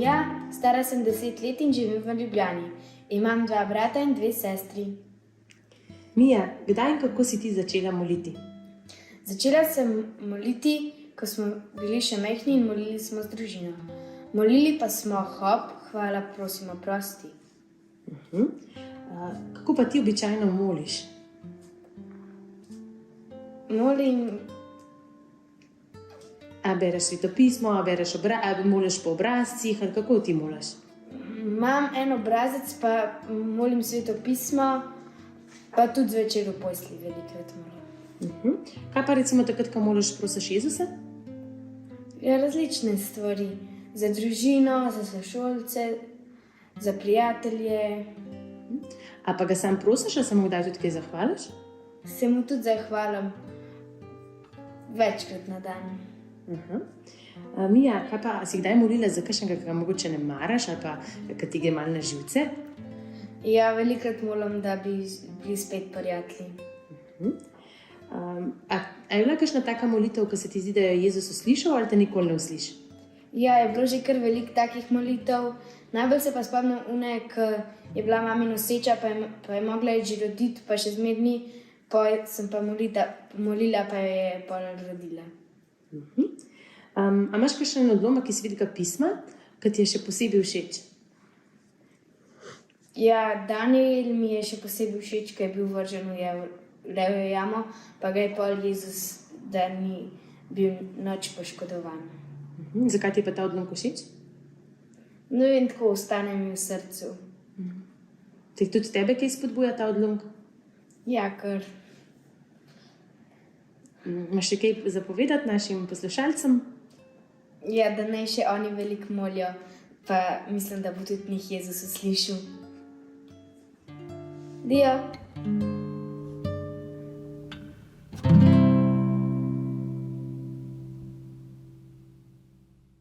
Mija, stara sem 10 let in živim v Ljubljani. Imam 2 brata in 2 sestri. Mija, kdaj in kako si ti začela moliti? Začela sem moliti, ko smo bili še majhni in molili smo z družino. Molili pa smo hop, hvala, prosim, oprosti. Kako pa ti običajno moliš? Molim, A bereš svetopismo, a moliš po obrazcih, ali kako ti moliš? imam en obrazec, pa molim svetopismo, pa tudi zvečer v postelji velikokrat molim. Kaj pa recimo takrat, ko moliš, prosiš Jezusa? Ja, različne stvari. Za družino, za sošolce, za prijatelje. A pa ga sam prosiš, ali se mu kdaj tudi kaj zahvališ? Se mu tudi zahvalim večkrat na dan. Mija, kaj pa, si kdaj molila za kakšnega, ki ga mogoče ne maraš, ali pa ki ti gre malo na živce? Ja, velikokrat molim, da bi bili spet prijatelji. A je bila kakšna taka molitev, ki se ti zdi, da je Jezus uslišal, ali te nikoli ne usliši? Ja, je bilo že kar veliko takih molitev. Najbolj se pa spomnim une, ki je bila mami noseča, pa je mogla iti že roditi, pa še zmerni, pa sem pa molila, pa jo je pol rodila. A imaš kakšen odlomek iz Svetega pisma, ki ti je še posebej všeč? Ja, Daniel mi je še posebej všeč, ker je bil vržen v levjo jamo, pa ga je pol Jezus, da ni bil nič poškodovan. Zakaj ti je pa ta odlomek všeč? No in tako ostane mi v srcu. Te tudi tebe kaj spodbuja ta odlomek? Ja, ker Imaš še kaj zapovedati našim poslušalcem? ja, da naj še oni veliko molijo, pa mislim, da bo tudi njih Jezus uslišal. Dio!